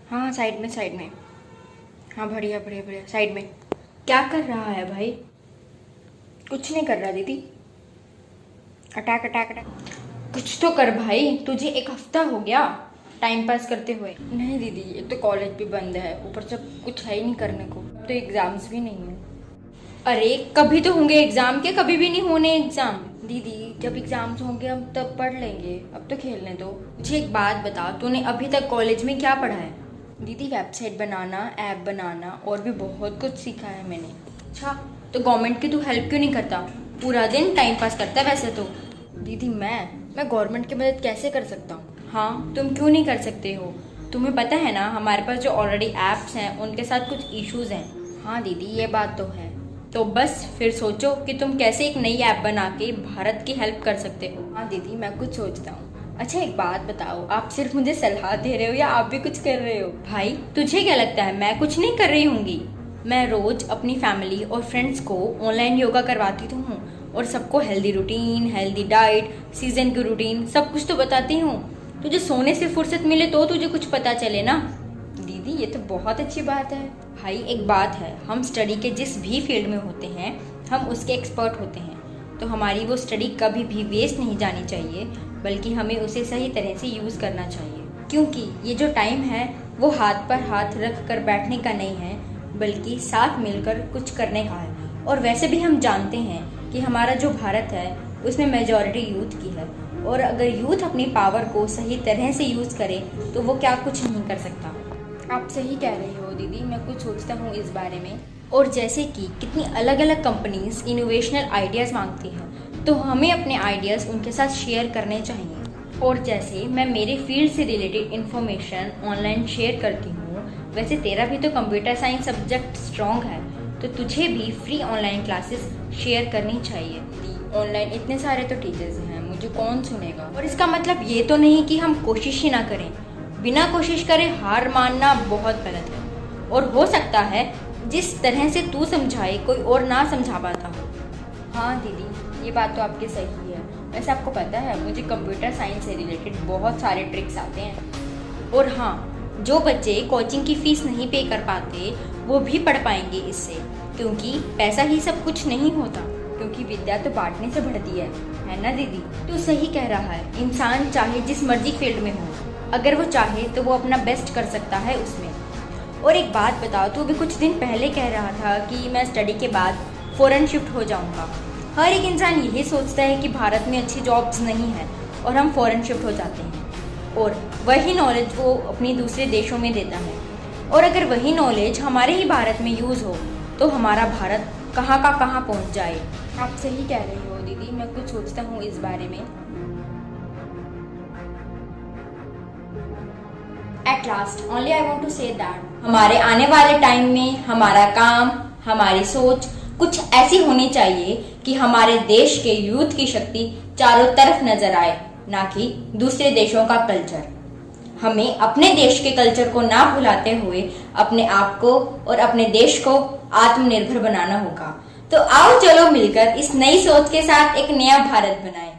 हाँ साइड में साइड में। हाँ बढ़िया बढ़िया बढ़िया साइड में। क्या कर रहा है भाई? कुछ नहीं कर रहा दीदी। Attack attack attack. कुछ तो कर भाई, तुझे एक हफ्ता हो गया टाइम पास करते हुए। नहीं दीदी, एक तो कॉलेज भी बंद है, ऊपर से कुछ है ही नहीं करने को, तो एग्जाम्स भी नहीं है। अरे कभी तो होंगे एग्जाम के, कभी भी नहीं होने एग्जाम। दीदी जब एग्जाम्स होंगे हम तब पढ़ लेंगे, अब तो खेलने दो। मुझे एक बात बता, तूने अभी तक कॉलेज में क्या पढ़ा है? दीदी वेबसाइट बनाना, ऐप बनाना और भी बहुत कुछ सीखा है मैंने। अच्छा, तो गवर्नमेंट की तू हेल्प क्यों नहीं करता? पूरा दिन टाइम पास करता है वैसे तो। दीदी मैं गवर्नमेंट की मदद कैसे कर सकता हूँ? हाँ तुम क्यों नहीं कर सकते हो? तुम्हें पता है ना हमारे पास जो ऑलरेडी ऐप्स हैं उनके साथ कुछ इश्यूज हैं। हाँ दीदी ये बात तो है। तो बस फिर सोचो कि तुम कैसे एक नई ऐप बना के भारत की हेल्प कर सकते हो। हाँ दीदी मैं कुछ सोचता हूँ। अच्छा एक बात बताओ, आप सिर्फ मुझे सलाह दे रहे हो या आप भी कुछ कर रहे हो? भाई तुझे क्या लगता है मैं कुछ नहीं कर रही होंगी? मैं रोज अपनी फैमिली और फ्रेंड्स को ऑनलाइन योगा करवाती तो हूँ और सबको healthy routine, healthy diet, season की रूटीन सब कुछ तो बताती हूँ। तुझे सोने से फुर्सत मिले तो तुझे कुछ पता चले ना। दीदी ये तो बहुत अच्छी बात है। भाई एक बात है, हम स्टडी के जिस भी फील्ड में होते हैं हम उसके एक्सपर्ट होते हैं, तो हमारी वो स्टडी कभी भी वेस्ट नहीं जानी चाहिए, बल्कि हमें उसे सही तरह से यूज़ करना चाहिए। क्योंकि ये जो टाइम है वो हाथ पर हाथ रख कर बैठने का नहीं है, बल्कि साथ मिलकर कुछ करने का है। और वैसे भी हम जानते हैं कि हमारा जो भारत है उसमें मेजॉरिटी यूथ की है, और अगर यूथ अपनी पावर को सही तरह से यूज़ करे तो वो क्या कुछ नहीं कर सकता। आप सही कह रही हो दीदी, मैं कुछ सोचता हूँ इस बारे में। और जैसे कि कितनी अलग अलग कंपनीज इनोवेशनल आइडियाज़ मांगती हैं, तो हमें अपने आइडियाज़ उनके साथ शेयर करने चाहिए। और जैसे मैं मेरे फील्ड से रिलेटेड इन्फॉर्मेशन ऑनलाइन शेयर करती हूँ, वैसे तेरा भी तो कंप्यूटर साइंस सब्जेक्ट स्ट्रॉन्ग है, तो तुझे भी फ्री ऑनलाइन क्लासेस शेयर करनी चाहिए। ऑनलाइन इतने सारे तो टीचर्स हैं, मुझे कौन सुनेगा? और इसका मतलब ये तो नहीं कि हम कोशिश ही ना करें। बिना कोशिश करे हार मानना बहुत गलत है, और हो सकता है जिस तरह से तू समझाए कोई और ना समझा पाता हो। हाँ दीदी ये बात तो आपकी सही है। वैसे आपको पता है मुझे कंप्यूटर साइंस से रिलेटेड बहुत सारे ट्रिक्स आते हैं। और हाँ, जो बच्चे कोचिंग की फीस नहीं पे कर पाते वो भी पढ़ पाएंगे इससे, क्योंकि पैसा ही सब कुछ नहीं होता, क्योंकि विद्या तो बांटने से बढ़ती है ना दीदी? तू सही कह रहा है। इंसान चाहे जिस मर्जी फील्ड में हो, अगर वो चाहे तो वो अपना बेस्ट कर सकता है उसमें। और एक बात बताओ, तू अभी कुछ दिन पहले कह रहा था कि मैं स्टडी के बाद फॉरेन शिफ्ट हो जाऊंगा। हर एक इंसान यही सोचता है कि भारत में अच्छी जॉब्स नहीं है और हम फॉरेन शिफ्ट हो जाते हैं, और वही नॉलेज वो अपनी दूसरे देशों में देता है। और अगर वही नॉलेज हमारे ही भारत में यूज़ हो तो हमारा भारत कहाँ का कहाँ पहुँच जाए। आप सही कह रही हो दीदी, मैं कुछ सोचता हूँ इस बारे में। At last, only I want to say that हमारे आने वाले टाइम में हमारा काम, हमारी सोच कुछ ऐसी होनी चाहिए कि हमारे देश के यूथ की शक्ति चारों तरफ नजर आए, ना कि दूसरे देशों का कल्चर। हमें अपने देश के कल्चर को ना भुलाते हुए अपने आप को और अपने देश को आत्मनिर्भर बनाना होगा। तो आओ चलो मिलकर इस नई सोच के साथ एक नया भारत बनाएं।